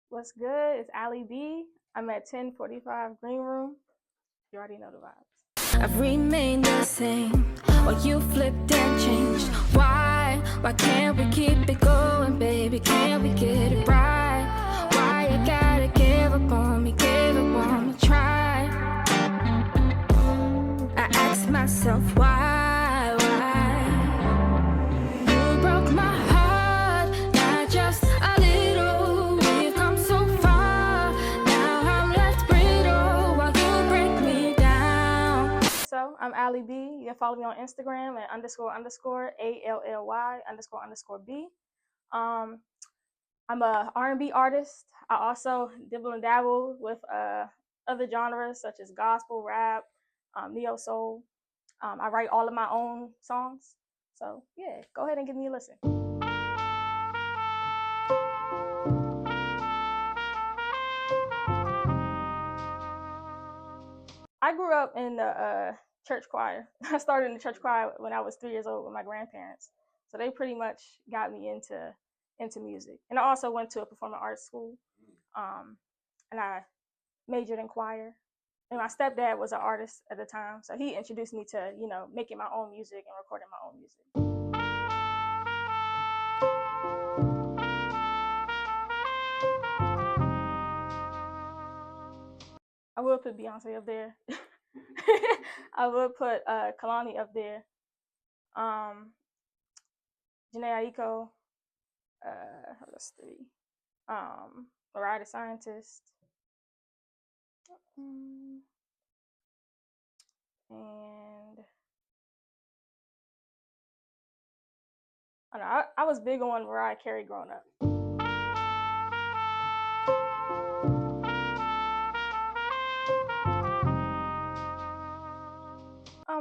What's good? It's AllyB. I'm at 1045 Green Room. You already know the vibes. I've remained the same while you flipped and changed. Why can't we keep it going, baby? Can't we get it right? Why you gotta give up on me, try? I ask myself why? You broke my heart, not just a little. We've come so far, now I'm left brittle while you break me down. So I'm AllyB. You can follow me on Instagram at __ALLY__B. I'm a R&B artist. I also dibble and dabble with other genres such as gospel, rap, neo soul. I write all of my own songs. So yeah, go ahead and give me a listen. I grew up in the church choir. I started in the church choir when I was 3 years old with my grandparents. So they pretty much got me into music. And I also went to a performing arts school, and I majored in choir. And my stepdad was an artist at the time, so he introduced me to making my own music and recording my own music. I would put Beyonce up there. I would put Kalani up there. Janae Aiko. That's three. Mariah the Scientist. And I don't know, I was big on Mariah Carey growing up.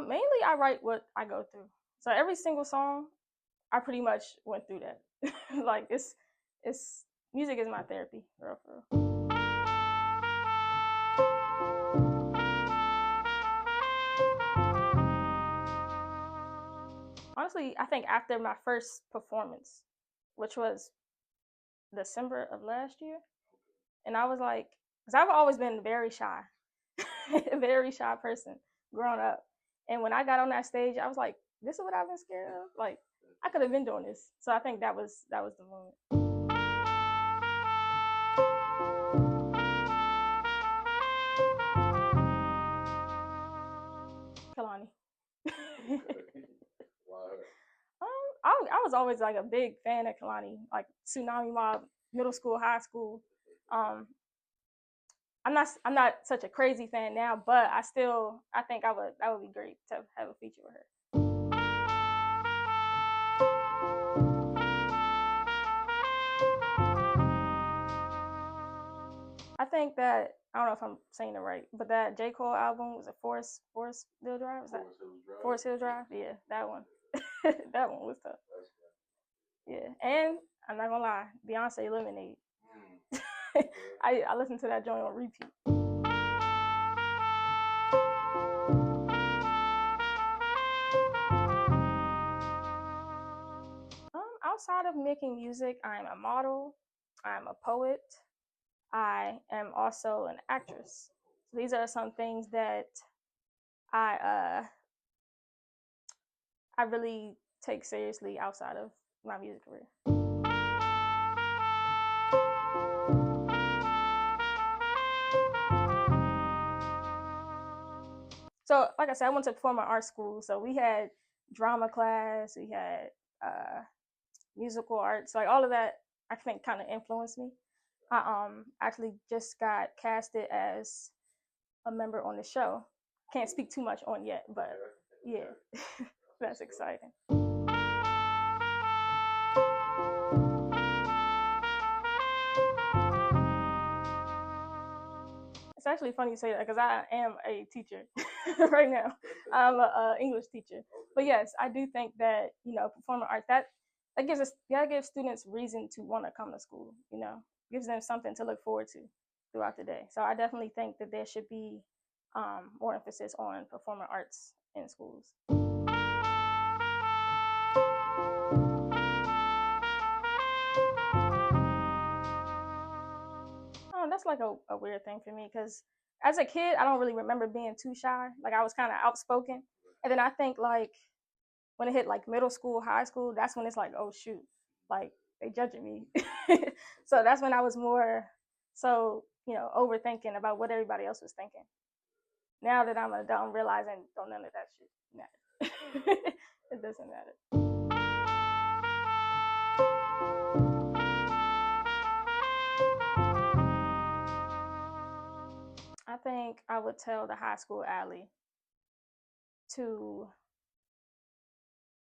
Mainly I write what I go through. So every single song, I pretty much went through that. Like it's music is my therapy, for real. Honestly, I think after my first performance, which was December of last year, and I was like, because I've always been very shy, a very shy person growing up. And when I got on that stage, I was like, this is what I've been scared of. Like, I could have been doing this. So I think that was the moment. Kalani. I was always like a big fan of Kalani, like Tsunami Mob, middle school, high school. I'm not such a crazy fan now, but I think that would be great to have a feature with her. I think that I don't know if I'm saying it right, but that J. Cole album was a Forest Hill Drive. Was that Forest Hill Drive? Yeah, that one. That one was tough. Yeah, and I'm not gonna lie, Beyonce Lemonade. I listened to that joint on repeat. Outside of making music, I'm a model, I'm a poet, I am also an actress. So these are some things that I really take seriously outside of my music career. So, like I said, I went to performing arts school. So we had drama class, we had musical arts, like all of that. I think kind of influenced me. I actually just got casted as a member on the show. Can't speak too much on yet, but yeah, that's exciting. It's actually funny you say that because I am a teacher right now. I'm an English teacher, but yes, I do think that performing arts that gives students reason to want to come to school. Gives them something to look forward to throughout the day. So I definitely think that there should be more emphasis on performing arts in schools. like a weird thing for me because as a kid, I don't really remember being too shy. Like I was kind of outspoken, and then I think like when it hit like middle school, high school, that's when it's like, oh shoot, like they judging me. So that's when I was more so overthinking about what everybody else was thinking. Now that I'm an adult, I'm realizing don't none of that shit matter. It doesn't matter. I think I would tell the high school Allie to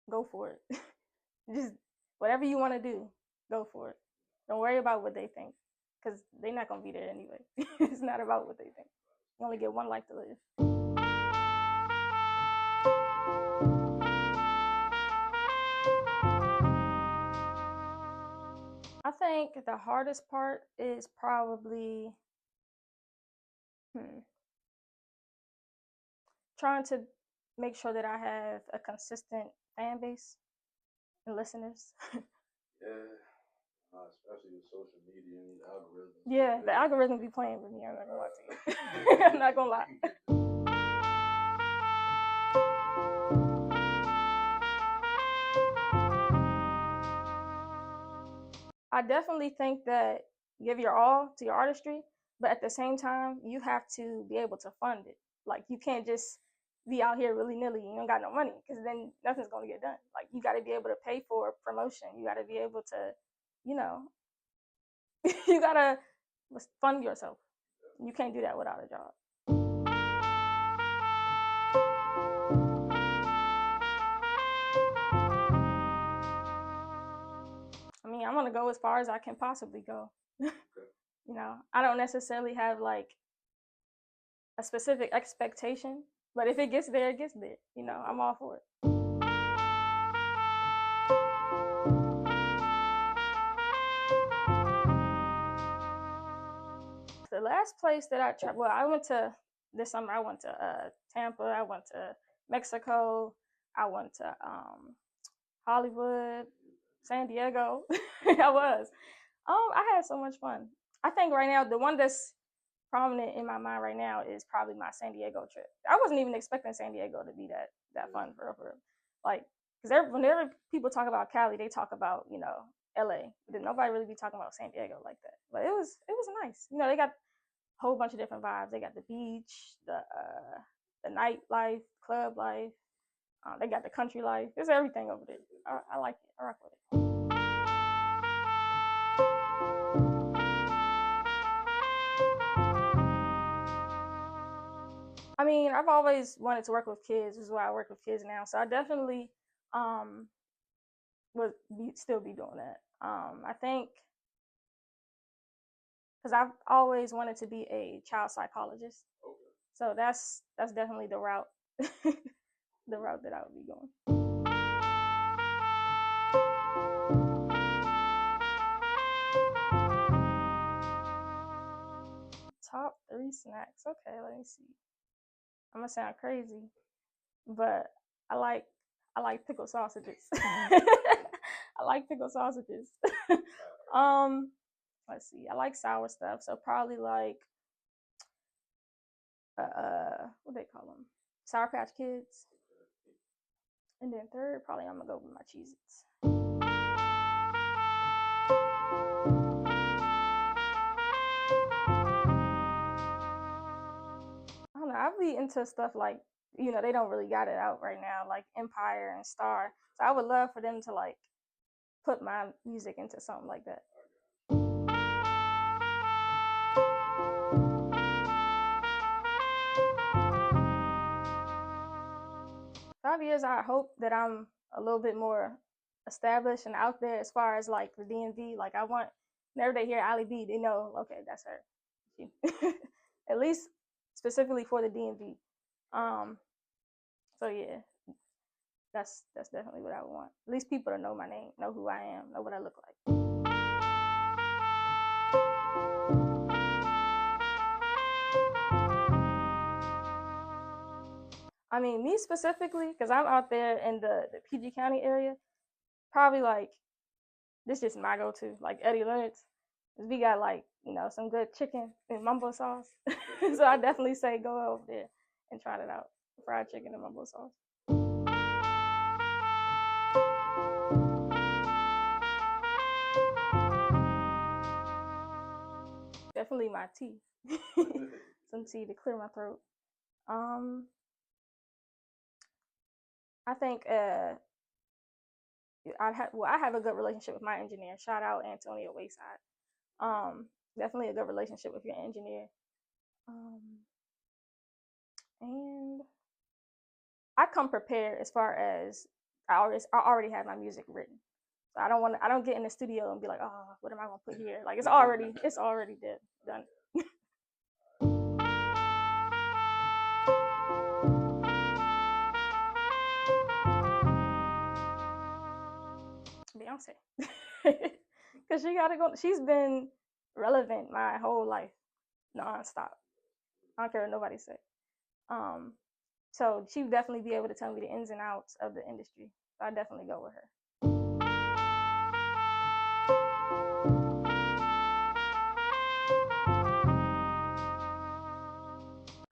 go for it. Just whatever you want to do, go for it. Don't worry about what they think, because they're not gonna be there anyway. It's not about what they think. You only get one life to live. I think the hardest part is probably trying to make sure that I have a consistent fan base and listeners. Yeah, especially with social media and algorithms. Yeah, the algorithm be playing with me. I'm not gonna lie to you. I'm not gonna lie. I definitely think that give your all to your artistry, but at the same time, you have to be able to fund it. Like you can't just be out here willy nilly. You don't got no money because then nothing's gonna get done. Like you got to be able to pay for promotion. You got to be able to, you know, you gotta fund yourself. You can't do that without a job. I mean, I'm gonna go as far as I can possibly go. You know, I don't necessarily have like a specific expectation, but if it gets there, it gets there. You know, I'm all for it. The last place that I traveled, well, I went to this summer. I went to Tampa. I went to Mexico. I went to Hollywood, San Diego. I was. I had so much fun. I think right now the one that's prominent in my mind right now is probably my San Diego trip. I wasn't even expecting San Diego to be that fun for real. Like, because whenever people talk about Cali, they talk about LA. But nobody really be talking about San Diego like that. But it was nice. You know, they got a whole bunch of different vibes. They got the beach, the nightlife, club life. They got the country life. There's everything over there. I like it. I rock with it. I mean, I've always wanted to work with kids. This is why I work with kids now. So I definitely would still be doing that. I think because I've always wanted to be a child psychologist. So that's definitely the route, the route that I would be going. Top 3 snacks. Okay, let me see. I'm gonna sound crazy, but I like pickled sausages. I like pickled sausages. Let's see. I like sour stuff, so probably like what they call them, Sour Patch Kids. And then third, probably I'm gonna go with my Cheez-Its. I don't know. I'd be into stuff like they don't really got it out right now, like Empire and Star. So I would love for them to like put my music into something like that. Five years, I hope that I'm a little bit more established and out there as far as like the DMV. Like I want whenever they hear AllyB, they know, okay, that's her. At least specifically for the DMV. So yeah, that's definitely what I would want. At least people to know my name, know who I am, know what I look like. I mean, me specifically, because I'm out there in the PG County area, probably like this is my go-to, like Eddie Leonard's. 'Cause we got like, some good chicken and mumbo sauce. So I definitely say go over there and try it out. Fried chicken and mumbo sauce. Definitely my tea. Some tea to clear my throat. I think I have a good relationship with my engineer. Shout out Antonio Wayside. Definitely a good relationship with your engineer. And I come prepared as far as I already have my music written. So I don't get in the studio and be like, oh, what am I gonna put here? Like it's already done. Beyonce. Because she gotta go. She's been relevant my whole life, nonstop. I don't care what nobody say. So she would definitely be able to tell me the ins and outs of the industry. So I definitely go with her.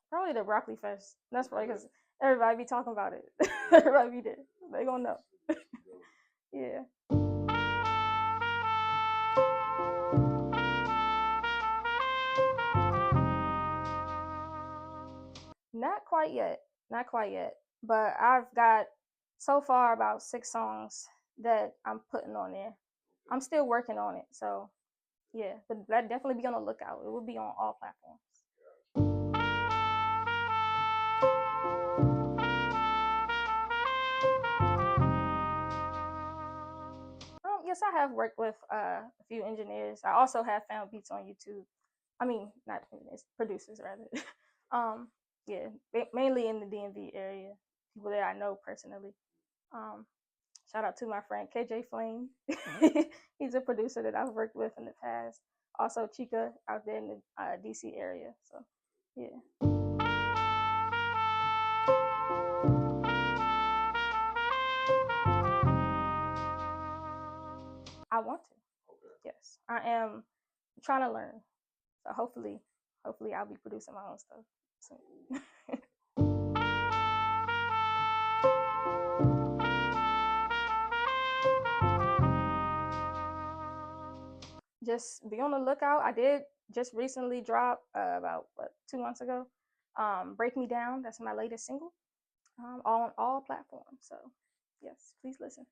Probably the Broccoli Fest. That's probably because everybody be talking about it. Everybody be there. They gonna know. Yeah. Not quite yet. Not quite yet. But I've got so far about 6 songs that I'm putting on there. I'm still working on it. So yeah, but that definitely be on the lookout. It will be on all platforms. Yes, I have worked with a few engineers. I also have found beats on YouTube. I mean, not engineers, producers rather. Yeah, mainly in the DMV area, people that I know personally. Shout out to my friend KJ Flame. He's a producer that I've worked with in the past. Also Chica out there in the DC area. So yeah. I want to. Yes, I am trying to learn. So hopefully I'll be producing my own stuff soon. Just be on the lookout. I did just recently drop about 2 months ago. Break Me Down. That's my latest single. On all platforms. So yes, please listen.